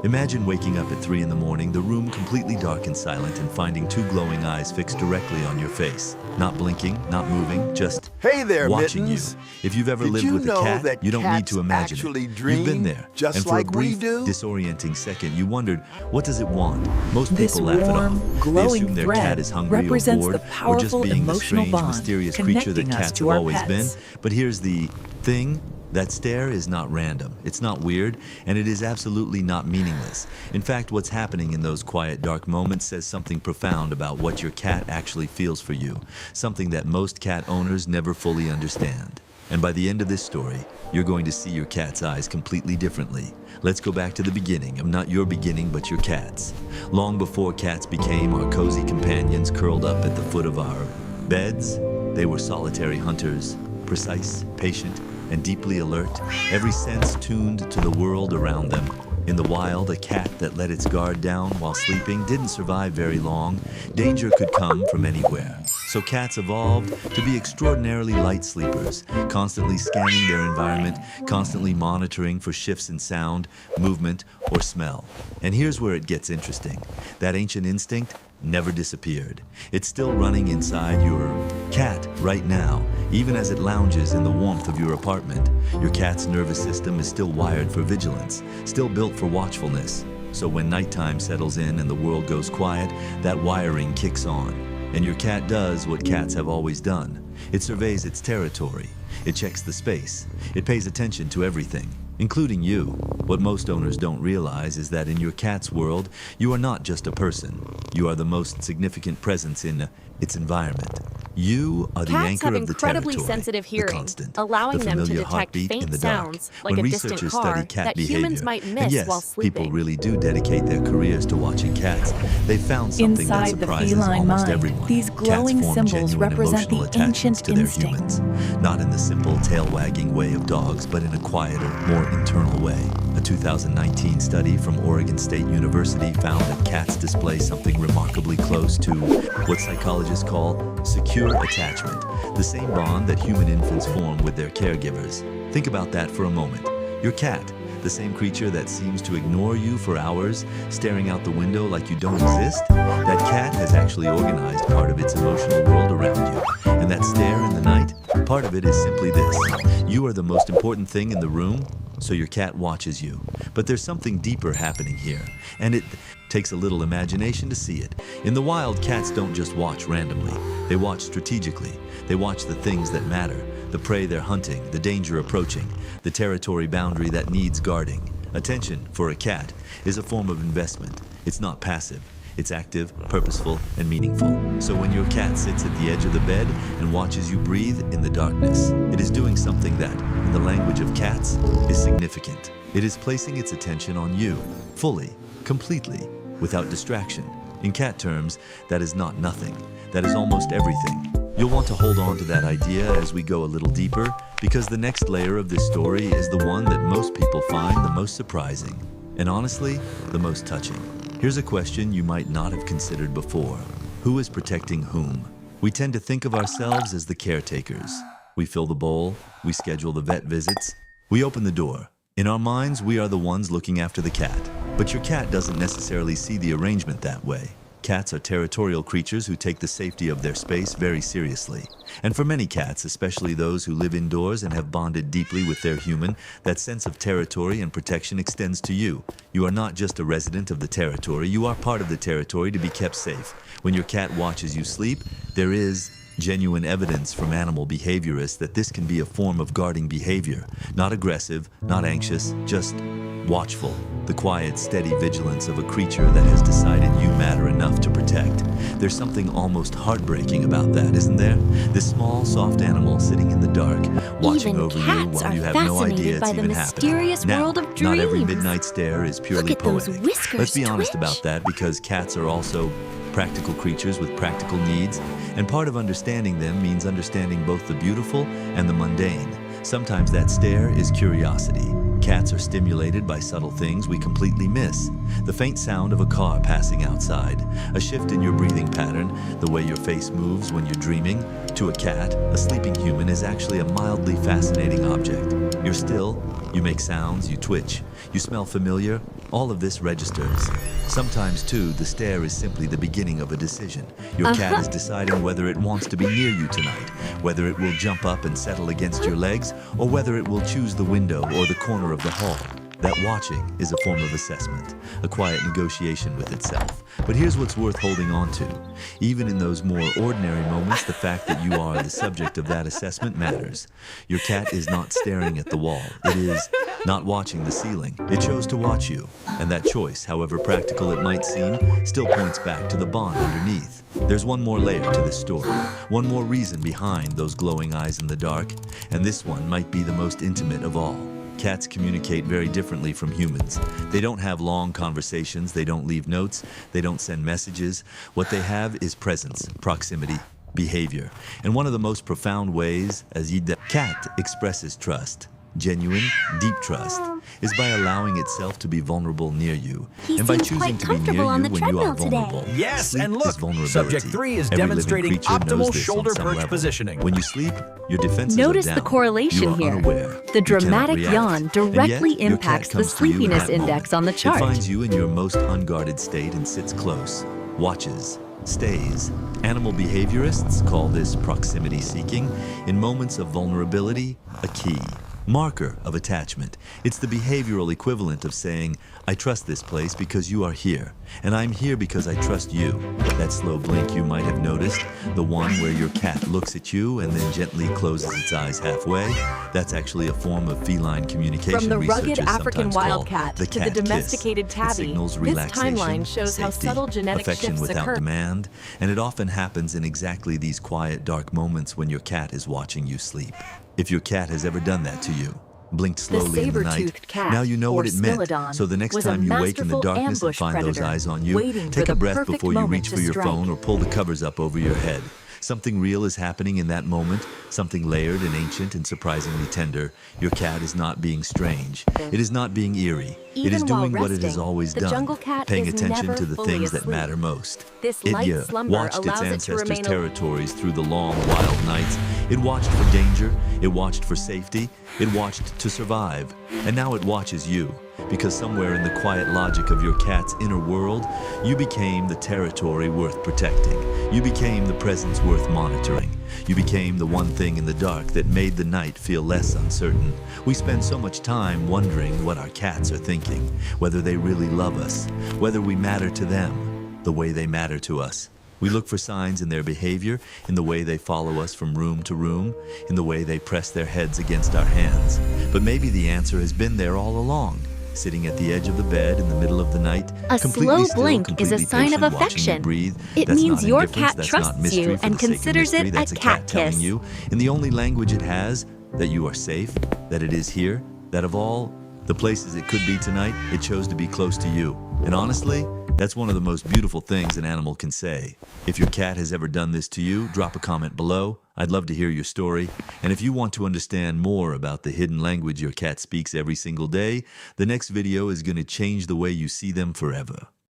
Imagine waking up at 3 in the morning, the room completely dark and silent, and finding two glowing eyes fixed directly on your face. Not blinking, not moving, just Hey there, watching Mittens. you. If you've ever Did lived you with a know cat, that you don't need cats to imagine actually it. dream You've been there. just and for like a brief, we do? disorienting second, you wondered, what does it want? Most This people laugh it warm, off. They glowing assume their thread cat is hungry or represents bored, the or just powerful being the emotional strange, bond mysterious creature that connecting us cats to have our always been. pets. But here's the thing. That stare is not random, it's not weird, and it is absolutely not meaningless. In fact, what's happening in those quiet, dark moments says something profound about what your cat actually feels for you, something that most cat owners never fully understand. And by the end of this story, you're going to see your cat's eyes completely differently. Let's go back to the beginning of not your beginning, but your cat's. Long before cats became our cozy companions curled up at the foot of our beds, they were solitary hunters, precise, patient, and deeply alert, every sense tuned to the world around them. In the wild, a cat that let its guard down while sleeping didn't survive very long. Danger could come from anywhere. So cats evolved to be extraordinarily light sleepers, constantly scanning their environment, constantly monitoring for shifts in sound, movement, or smell. And here's where it gets interesting. That ancient instinct never disappeared. It's still running inside your cat right now, even as it lounges in the warmth of your apartment. Your cat's nervous system is still wired for vigilance, still built for watchfulness. So when nighttime settles in and the world goes quiet, that wiring kicks on. And your cat does what cats have always done. It surveys its territory. It checks the space. It pays attention to everything, including you. What most owners don't realize is that in your cat's world, you are not just a person. You are the most significant presence in its environment. You are the Cats anchor have of the incredibly territory, sensitive the hearing, constant, allowing the them to familiar detect heartbeat in faint the dark. sounds, like When a distant researchers car, study cat that behavior, humans might and miss yes, while people sleeping. really do dedicate their careers to watching cats, they found something that Inside the surprises feline almost mind, everyone. these glowing Cats form symbols genuine represent emotional the attachments ancient to their instinct. humans, not in the simple tail-wagging way of dogs, but in a quieter, more internal way. A 2019 study from Oregon State University found that cats display something remarkably close to what psychologists call secure attachment, the same bond that human infants form with their caregivers. Think about that for a moment. Your cat, the same creature that seems to ignore you for hours, staring out the window like you don't exist, that cat has actually organized part of its emotional world around you. And that stare in the night, part of it is simply this. You are the most important thing in the room, so your cat watches you. But there's something deeper happening here, and it takes a little imagination to see it. In the wild, cats don't just watch randomly. They watch strategically. They watch the things that matter, the prey they're hunting, the danger approaching, the territory boundary that needs guarding. Attention, for a cat, is a form of investment. It's not passive. It's active, purposeful, and meaningful. So when your cat sits at the edge of the bed and watches you breathe in the darkness, it is doing something that, in the language of cats, is significant. It is placing its attention on you, fully, completely, without distraction. In cat terms, that is not nothing. That is almost everything. You'll want to hold on to that idea as we go a little deeper, because the next layer of this story is the one that most people find the most surprising, and honestly, the most touching. Here's a question you might not have considered before. Who is protecting whom? We tend to think of ourselves as the caretakers. We fill the bowl, we schedule the vet visits, we open the door. In our minds, we are the ones looking after the cat. But your cat doesn't necessarily see the arrangement that way. Cats are territorial creatures who take the safety of their space very seriously. And for many cats, especially those who live indoors and have bonded deeply with their human, that sense of territory and protection extends to you. You are not just a resident of the territory, you are part of the territory to be kept safe. When your cat watches you sleep, there is genuine evidence from animal behaviorists that this can be a form of guarding behavior. Not aggressive, not anxious, just watchful. The quiet, steady vigilance of a creature that has decided you matter enough to protect. There's something almost heartbreaking about that, isn't there? This small, soft animal sitting in the dark, watching Even over you cats while you are have no idea fascinated it's by the even happening. mysterious Now, world of not every dreams. midnight stare is purely Look at those poetic. whiskers Let's be honest twitch. about that, because cats are also practical creatures with practical needs, and part of understanding them means understanding both the beautiful and the mundane. Sometimes that stare is curiosity. Cats are stimulated by subtle things we completely miss. The faint sound of a car passing outside, a shift in your breathing pattern, the way your face moves when you're dreaming. To a cat, a sleeping human is actually a mildly fascinating object. You're still, You make sounds, you twitch, you smell familiar, all of this registers. Sometimes, too, the stare is simply the beginning of a decision. Your cat is deciding whether it wants to be near you tonight, whether it will jump up and settle against your legs, or whether it will choose the window or the corner of the hall. That watching is a form of assessment, a quiet negotiation with itself. But here's what's worth holding on to. Even in those more ordinary moments, the fact that you are the subject of that assessment matters. Your cat is not staring at the wall. It is not watching the ceiling. It chose to watch you. And that choice, however practical it might seem, still points back to the bond underneath. There's one more layer to this story, one more reason behind those glowing eyes in the dark, and this one might be the most intimate of all. Cats communicate very differently from humans. They don't have long conversations, they don't leave notes, they don't send messages. What they have is presence, proximity, behavior. And one of the most profound ways the cat expresses trust, genuine, deep trust, is by allowing itself to be vulnerable near you. And by choosing to be near you when you are vulnerable. Yes, Sleep and is look, vulnerability. subject 3 is Every living demonstrating creature knows optimal this on shoulder some perch level. positioning. When you sleep, your defenses Notice are the down. correlation You are here. unaware. The You cannot dramatic react. yawn And yet, directly your cat impacts the comes to you in sleepiness that index moment. on the chart. It finds you in your most unguarded state and sits close, watches, stays. Animal behaviorists call this proximity seeking. In moments of vulnerability, a key marker of attachment. It's the behavioral equivalent of saying, I trust this place because you are here, and I'm here because I trust you. That slow blink you might have noticed, the one where your cat looks at you and then gently closes its eyes halfway, that's actually a form of feline communication. From the rugged Researchers African sometimes call wildcat the to the cat kiss. domesticated It tabby, signals this relaxation, timeline shows how safety, subtle genetic affection shifts without occur. demand, and it often happens in exactly these quiet, dark moments when your cat is watching you sleep. If your cat has ever done that to you, blinked slowly in the night, saber-toothed cat, now you know what or it meant. Smilodon, So the next was a time you wake in the masterful darkness and ambush find those predator, eyes on you, waiting take for a the breath perfect before you moment reach to for your strike. phone or pull the covers up over your head. Something real is happening in that moment, something layered and ancient and surprisingly tender. Your cat is not being strange. It is not being eerie. It is Even while doing what it has resting, always the done, jungle cat paying is attention never to the fully things that asleep. matter most. This It light slumber watched its allows it to ancestors' remain territories through the long, wild nights. It watched for danger. It watched for safety. It watched to survive. And now it watches you. Because somewhere in the quiet logic of your cat's inner world, you became the territory worth protecting. You became the presence worth monitoring. You became the one thing in the dark that made the night feel less uncertain. We spend so much time wondering what our cats are thinking, whether they really love us, whether we matter to them, the way they matter to us. We look for signs in their behavior, in the way they follow us from room to room, in the way they press their heads against our hands. But maybe the answer has been there all along. Sitting at the edge of the bed in the middle of the night, A completely slow still, blink is a completely sign of patient, watching you affection. breathe. It That's means not your indifference, cat that's trusts not mystery you for and the sake of considers mystery, it that's a a cat cat telling kiss. you, in the only language it has, that you are safe, that it is here, that of all the places it could be tonight, it chose to be close to you. And honestly, that's one of the most beautiful things an animal can say. If your cat has ever done this to you, drop a comment below. I'd love to hear your story. And if you want to understand more about the hidden language your cat speaks every single day, the next video is going to change the way you see them forever.